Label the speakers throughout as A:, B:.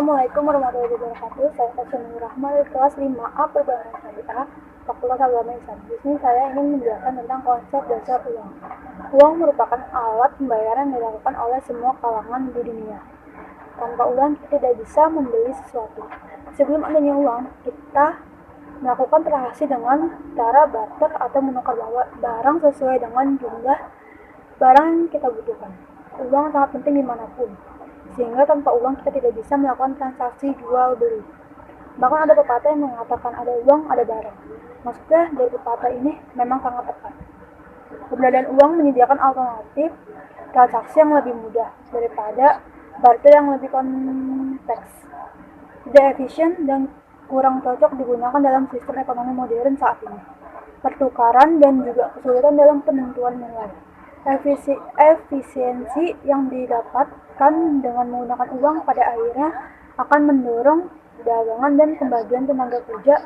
A: Assalamualaikum warahmatullahi wabarakatuh. Saya Tasya Rahma dari kelas 5A Perbankan Syariah Fakultas Agama Islam. Di sini saya ingin menjelaskan tentang konsep dasar uang. Uang merupakan alat pembayaran yang dilakukan oleh semua kalangan di dunia. Tanpa uang kita tidak bisa membeli sesuatu. Sebelum adanya uang, kita melakukan transaksi dengan cara barter atau menukar barang sesuai dengan jumlah barang yang kita butuhkan. Uang sangat penting dimanapun, sehingga tanpa uang kita tidak bisa melakukan transaksi jual beli. Bahkan ada pepatah yang mengatakan ada uang ada barang. Maksudnya dari pepatah ini memang sangat tepat. Keberadaan uang menyediakan alternatif transaksi yang lebih mudah daripada barter yang lebih kompleks, tidak efisien dan kurang cocok digunakan dalam sistem ekonomi modern saat ini. Pertukaran dan juga kesulitan dalam penentuan nilai. Efisiensi yang didapatkan dengan menggunakan uang pada akhirnya akan mendorong dagangan dan pembagian tenaga kerja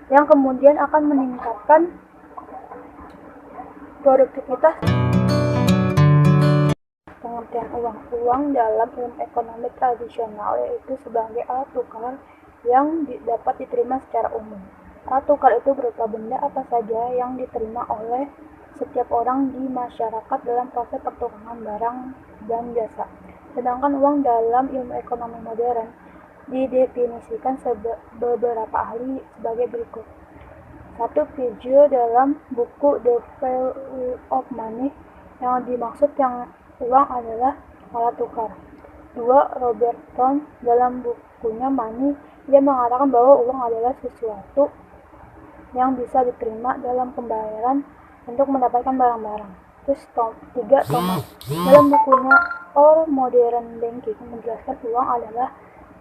A: yang kemudian akan meningkatkan produktivitas. Pengertian uang dalam ilmu ekonomi tradisional yaitu sebagai alat tukar yang dapat diterima secara umum. Alat tukar itu berupa benda apa saja yang diterima oleh setiap orang di masyarakat dalam proses pertukaran barang dan jasa. Sedangkan uang dalam ilmu ekonomi modern didefinisikan beberapa ahli sebagai berikut. 1. Piaget dalam buku The Value of Money yang dimaksud yang uang adalah alat tukar. 2. Robertson dalam bukunya Money, dia mengatakan bahwa uang adalah sesuatu yang bisa diterima dalam pembayaran untuk mendapatkan barang-barang. Terus 3. Thomas dalam bukunya All Modern Banking menjelaskan uang adalah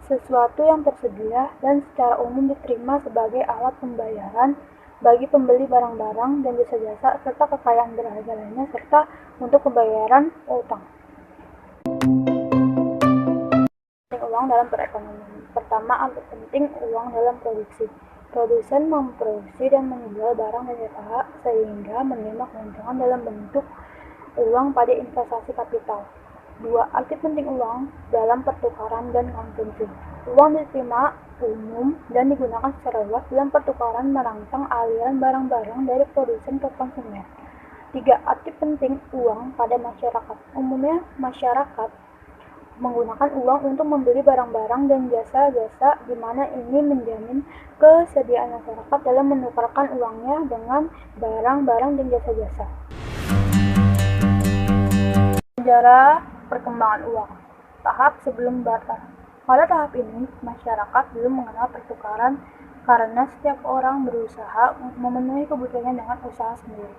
A: sesuatu yang tersedia dan secara umum diterima sebagai alat pembayaran bagi pembeli barang-barang dan jasa-jasa serta kekayaan berharga lainnya serta untuk pembayaran utang. Uang dalam perekonomian. Pertama, arti penting uang dalam produksi. Produsen memproduksi dan menjual barang dan jasa sehingga menerima keuntungan dalam bentuk uang pada investasi kapital. 2. Arti penting uang dalam pertukaran dan konsumsi. Uang diterima umum dan digunakan secara luas dalam pertukaran merangsang aliran barang-barang dari produsen ke konsumen. 3. Arti penting uang pada masyarakat. Umumnya masyarakat menggunakan uang untuk membeli barang-barang dan jasa-jasa di mana ini menjamin kesediaan masyarakat dalam menukarkan uangnya dengan barang-barang dan jasa-jasa. Sejarah perkembangan uang. Tahap sebelum barter. Pada tahap ini, masyarakat belum mengenal pertukaran karena setiap orang berusaha memenuhi kebutuhannya dengan usaha sendiri.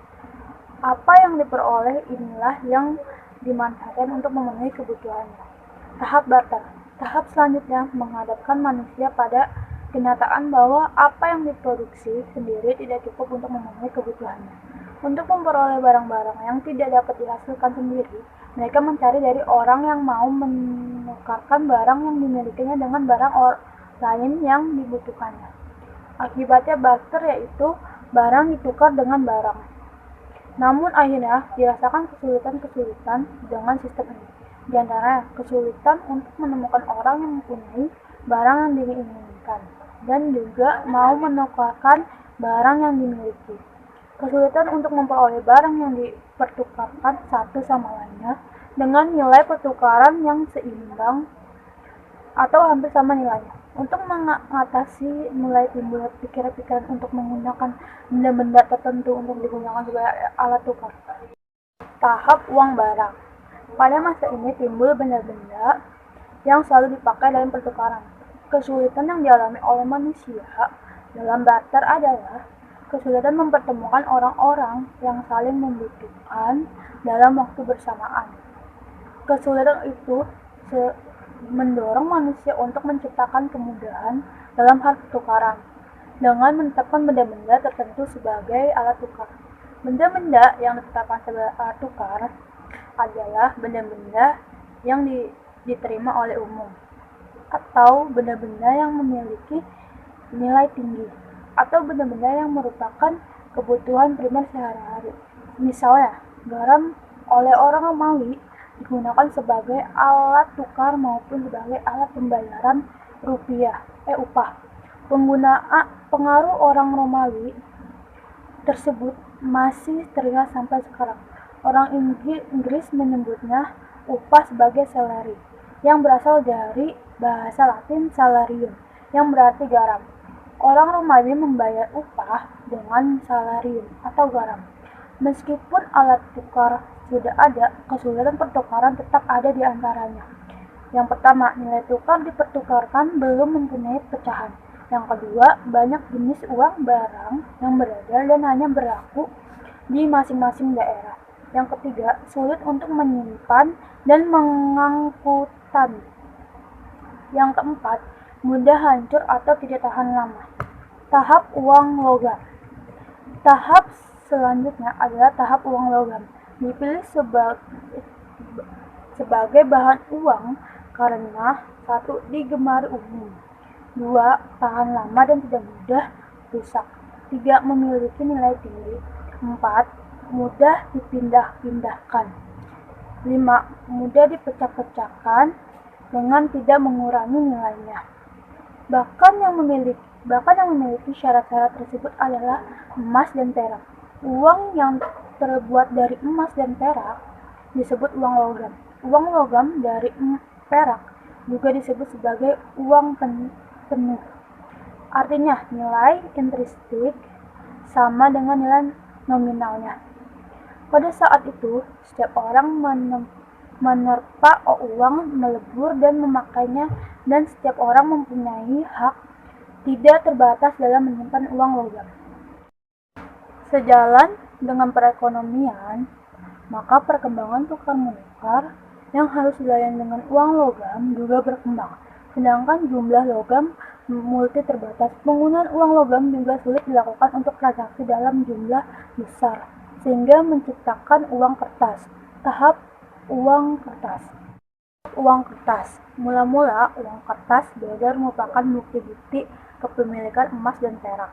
A: Apa yang diperoleh inilah yang dimanfaatkan untuk memenuhi kebutuhannya. Tahap barter. Tahap selanjutnya menghadapkan manusia pada kenyataan bahwa apa yang diproduksi sendiri tidak cukup untuk memenuhi kebutuhannya. Untuk memperoleh barang-barang yang tidak dapat dihasilkan sendiri, mereka mencari dari orang yang mau menukarkan barang yang dimilikinya dengan barang lain yang dibutuhkannya. Akibatnya barter yaitu barang ditukar dengan barang. Namun akhirnya dirasakan kesulitan-kesulitan dengan sistem ini. Di antara kesulitan untuk menemukan orang yang mempunyai barang yang diinginkan dan juga mau menukarkan barang yang dimiliki. Kesulitan untuk memperoleh barang yang dipertukarkan satu sama lainnya dengan nilai pertukaran yang seimbang atau hampir sama nilainya. Untuk mengatasi mulai timbul pikiran-pikiran untuk menggunakan benda-benda tertentu untuk digunakan sebagai alat tukar. Tahap uang barang. Pada masa ini timbul benda-benda yang selalu dipakai dalam pertukaran. Kesulitan yang dialami oleh manusia dalam barter adalah kesulitan mempertemukan orang-orang yang saling membutuhkan dalam waktu bersamaan. Kesulitan itu mendorong manusia untuk menciptakan kemudahan dalam hal pertukaran dengan menetapkan benda-benda tertentu sebagai alat tukar. Benda-benda yang ditetapkan sebagai alat tukar adalah benda-benda yang diterima oleh umum atau benda-benda yang memiliki nilai tinggi atau benda-benda yang merupakan kebutuhan primer sehari-hari. Misalnya, garam oleh orang Romawi digunakan sebagai alat tukar maupun sebagai alat pembayaran upah. Pengaruh orang Romawi tersebut masih terlihat sampai sekarang. Orang Inggris menyebutnya upah sebagai salary, yang berasal dari bahasa Latin salarium, yang berarti garam. Orang Romawi membayar upah dengan salarium atau garam. Meskipun alat tukar sudah ada, kesulitan pertukaran tetap ada di antaranya. Yang pertama, nilai tukar dipertukarkan belum mempunyai pecahan. Yang kedua, banyak jenis uang barang yang beredar dan hanya berlaku di masing-masing daerah. Yang ketiga, sulit untuk menyimpan dan mengangkutan. Yang keempat, mudah hancur atau tidak tahan lama. Tahap uang logam. Tahap selanjutnya adalah tahap uang logam. Dipilih sebagai bahan uang karena 1. Digemari umum, 2. Tahan lama dan tidak mudah rusak, 3. Memiliki nilai tinggi, 4. Mudah dipindah-pindahkan, 5. Mudah dipecah-pecahkan dengan tidak mengurangi nilainya. Bahkan yang memiliki syarat-syarat tersebut adalah emas dan perak. Uang yang terbuat dari emas dan perak disebut uang logam. Uang logam dari perak juga disebut sebagai uang penuh. Artinya, nilai intrinsik sama dengan nilai nominalnya. Pada saat itu, setiap orang menerpa uang, melebur dan memakainya, dan setiap orang mempunyai hak tidak terbatas dalam menyimpan uang logam. Sejalan dengan perekonomian, maka perkembangan tukar-menukar yang harus dilayani dengan uang logam juga berkembang. Sedangkan jumlah logam multi terbatas, penggunaan uang logam juga sulit dilakukan untuk transaksi dalam jumlah besar, sehingga menciptakan uang kertas. Tahap uang kertas. Uang kertas. Mula-mula uang kertas beredar merupakan bukti-bukti kepemilikan emas dan perak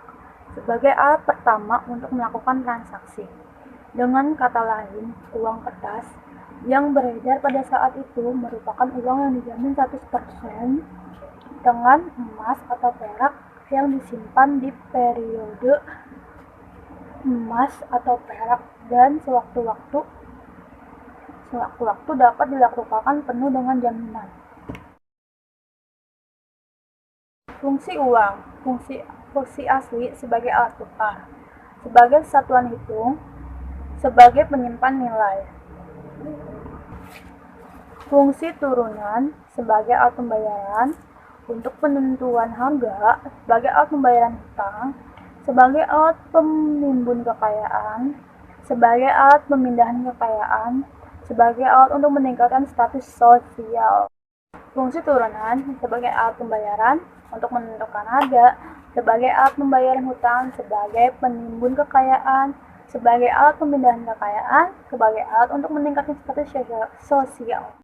A: sebagai alat pertama untuk melakukan transaksi. Dengan kata lain, uang kertas yang beredar pada saat itu merupakan uang yang dijamin 100% dengan emas atau perak yang disimpan di periode emas atau perak, dan sewaktu-waktu dapat dilakukan penuh dengan jaminan. Fungsi uang. Fungsi asli sebagai alat tukar, sebagai satuan hitung, sebagai penyimpan nilai. Fungsi turunan sebagai alat pembayaran untuk penentuan harga, sebagai alat pembayaran hutang, sebagai alat penimbun kekayaan, sebagai alat pemindahan kekayaan, sebagai alat untuk meningkatkan status sosial. Fungsi turunan sebagai alat pembayaran untuk menentukan harga, sebagai alat pembayaran hutang, sebagai penimbun kekayaan, sebagai alat pemindahan kekayaan, sebagai alat untuk meningkatkan status sosial.